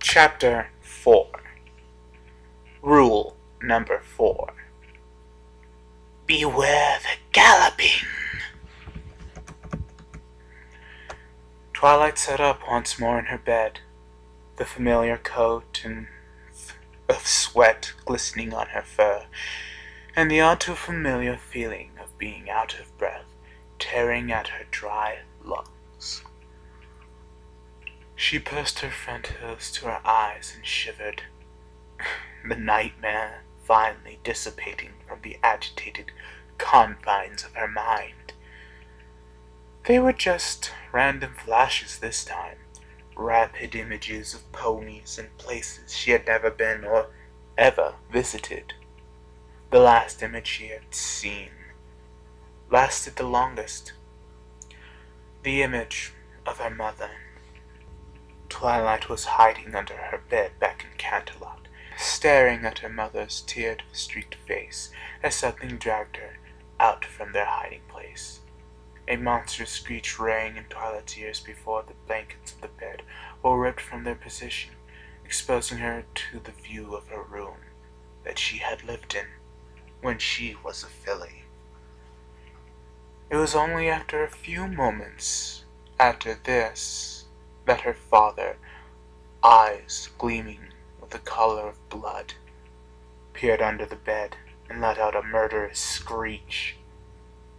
Chapter 4. Rule number 4. Beware the galloping. Twilight sat up once more in her bed, the familiar coat of sweat glistening on her fur, and the all too familiar feeling of being out of breath tearing at her dry lungs. She pursed her front hooves to her eyes and shivered, the nightmare finally dissipating from the agitated confines of her mind. They were just random flashes this time, rapid images of ponies and places she had never been or ever visited. The last image she had seen lasted the longest. The image of her mother. Twilight was hiding under her bed back in Canterlot, staring at her mother's tear-streaked face as something dragged her out from their hiding place. A monstrous screech rang in Twilight's ears before the blankets of the bed were ripped from their position, exposing her to the view of her room that she had lived in when she was a filly. It was only after a few moments after this that her father, eyes gleaming with the color of blood, peered under the bed and let out a murderous screech,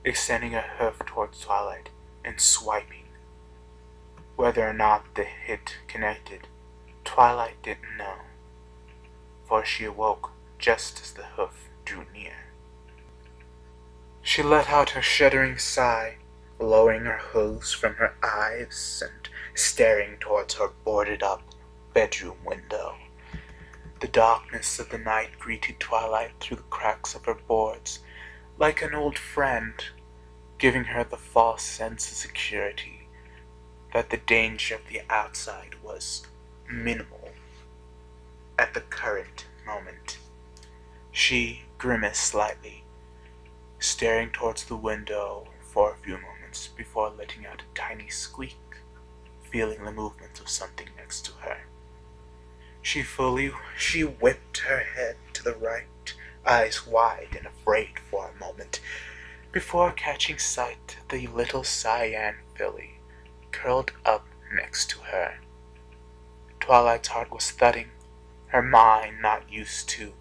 extending a hoof towards Twilight and swiping. Whether or not the hit connected, Twilight didn't know, for she awoke just as the hoof drew near. She let out a shuddering sigh, lowering her hooves from her eyes and staring towards her boarded-up bedroom window. The darkness of the night greeted Twilight through the cracks of her boards, like an old friend, giving her the false sense of security that the danger of the outside was minimal. At the current moment, she grimaced slightly, staring towards the window for a few moments before letting out a tiny squeak, feeling the movements of something next to her. She whipped her head to the right, eyes wide and afraid for a moment, before catching sight of the little cyan filly curled up next to her. Twilight's heart was thudding, her mind not used to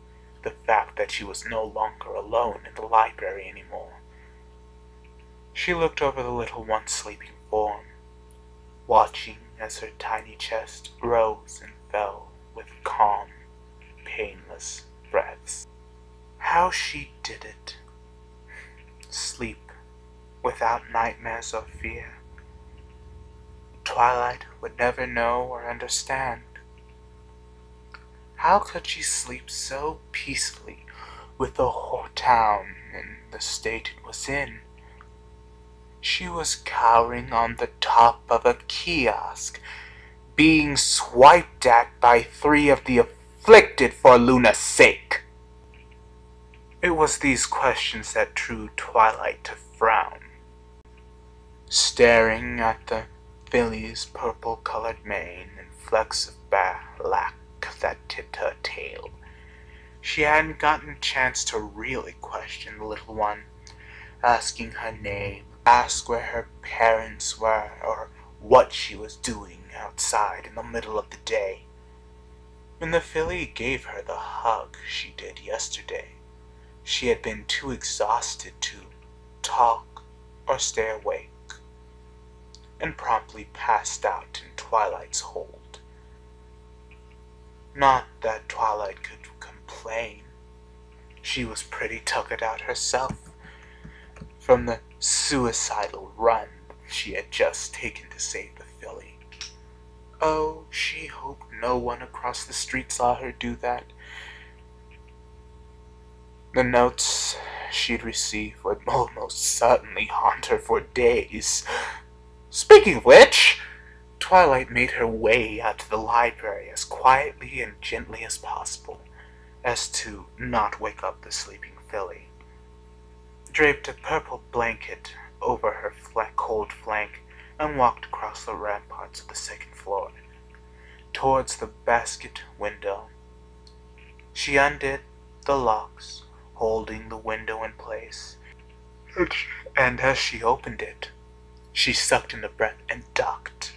the fact that she was no longer alone in the library anymore. She looked over the little one's sleeping form, watching as her tiny chest rose and fell with calm, painless breaths. How she did it. Sleep without nightmares or fear. Twilight would never know or understand. How could she sleep so peacefully with the whole town in the state it was in? She was cowering on the top of a kiosk, being swiped at by 3 of the afflicted for Luna's sake. It was these questions that drew Twilight to frown. Staring at the filly's purple-colored mane and flecks of black that tipped her tail, she hadn't gotten a chance to really question the little one, asking her name, ask where her parents were, or what she was doing outside in the middle of the day. When the filly gave her the hug she did yesterday, she had been too exhausted to talk or stay awake, and promptly passed out in Twilight's hold. Not that Twilight could complain. She was pretty tuckered out herself from the suicidal run she had just taken to save the filly. Oh, she hoped no one across the street saw her do that. The notes she'd receive would almost certainly haunt her for days. Speaking of which, Twilight made her way out to the library as quietly and gently as possible, as to not wake up the sleeping filly. Draped a purple blanket over her cold flank and walked across the ramparts of the second floor, towards the basket window. She undid the locks, holding the window in place, and as she opened it, she sucked in the breath and ducked.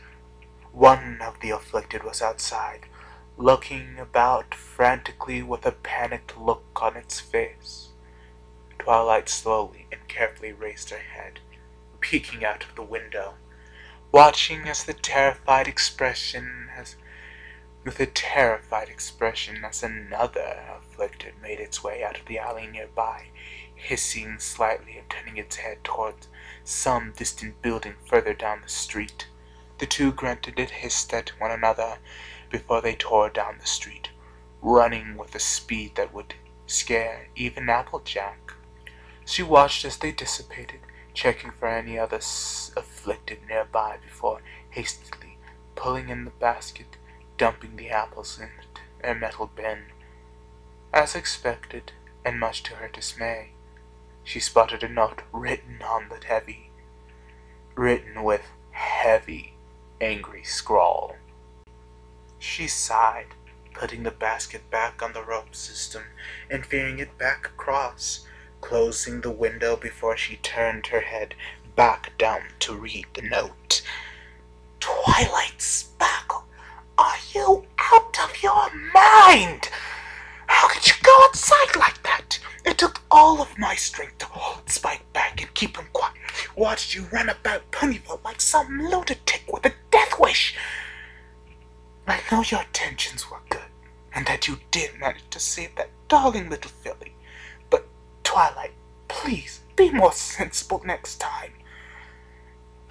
One of the afflicted was outside, looking about frantically with a panicked look on its face. Twilight slowly and carefully raised her head, peeking out of the window, watching with a terrified expression as another afflicted made its way out of the alley nearby, hissing slightly and turning its head towards some distant building further down the street. The two grunted and hissed at one another before they tore down the street, running with a speed that would scare even Applejack. She watched as they dissipated, checking for any other afflicted nearby before hastily pulling in the basket, dumping the apples in a metal bin. As expected, and much to her dismay, she spotted a note written with heavy, angry scrawl. She sighed, putting the basket back on the rope system and veering it back across, closing the window before she turned her head back down to read the note. "Twilight Sparkle, are you out of your mind? How could you go outside like that? It took all of my strength to hold Spike back and keep him quiet. Watched you run about Ponyville like some lunatic with a death wish. I know your intentions were good, and that you did manage to save that darling little filly. But, Twilight, please be more sensible next time.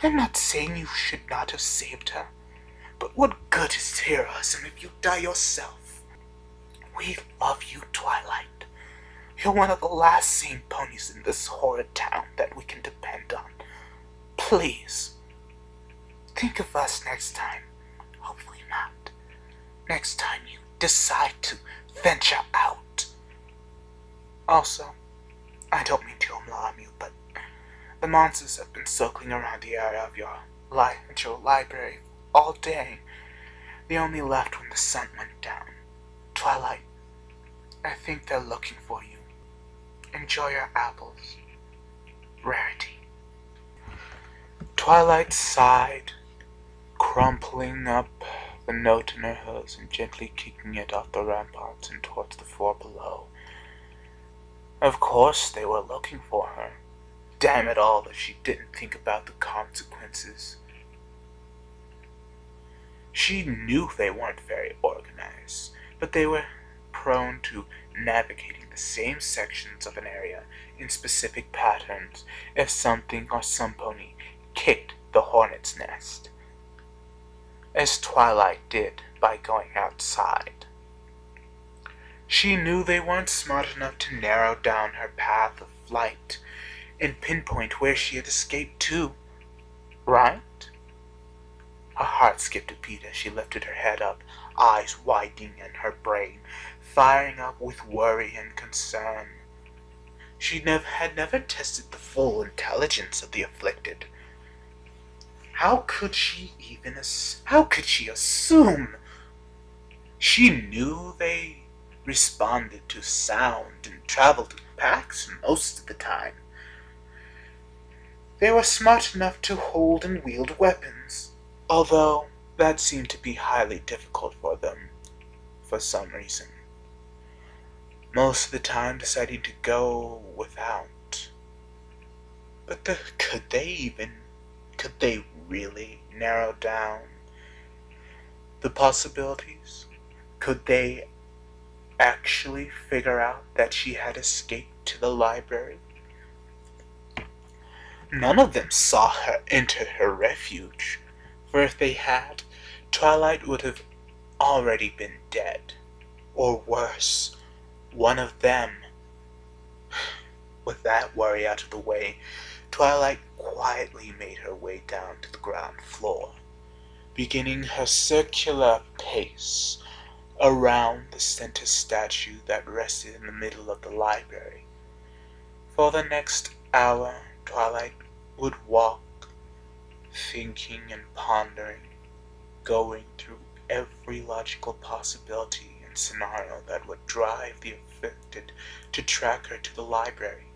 I'm not saying you should not have saved her, but what good is heroism if you die yourself? We love you, Twilight. You're one of the last sane ponies in this horrid town that we can depend on. Please, think of us next time. Hopefully not. Next time you decide to venture out. Also, I don't mean to alarm you, but the monsters have been circling around the area of your library all day. They only left when the sun went down. Twilight, I think they're looking for you. Enjoy your apples. Rarity." Twilight sighed, crumpling up the note in her hers and gently kicking it off the ramparts and towards the floor below. Of course they were looking for her. Damn it all if she didn't think about the consequences. She knew they weren't very organized, but they were prone to navigating the same sections of an area in specific patterns if something or some pony kicked the hornet's nest, as Twilight did by going outside. She knew they weren't smart enough to narrow down her path of flight and pinpoint where she had escaped to, right? Her heart skipped a beat as she lifted her head up, eyes widening and her brain firing up with worry and concern. She had never tested the full intelligence of the afflicted. How could she assume? She knew they responded to sound and traveled in packs most of the time. They were smart enough to hold and wield weapons, although that seemed to be highly difficult for them for some reason. Most of the time deciding to go without. But could they really narrow down the possibilities? Could they actually figure out that she had escaped to the library? None of them saw her enter her refuge, for if they had, Twilight would have already been dead. Or worse, one of them. With that worry out of the way, Twilight quietly made her way down to the ground floor, beginning her circular pace around the center statue that rested in the middle of the library. For the next hour, Twilight would walk, thinking and pondering, going through every logical possibility and scenario that would drive the affected to track her to the library.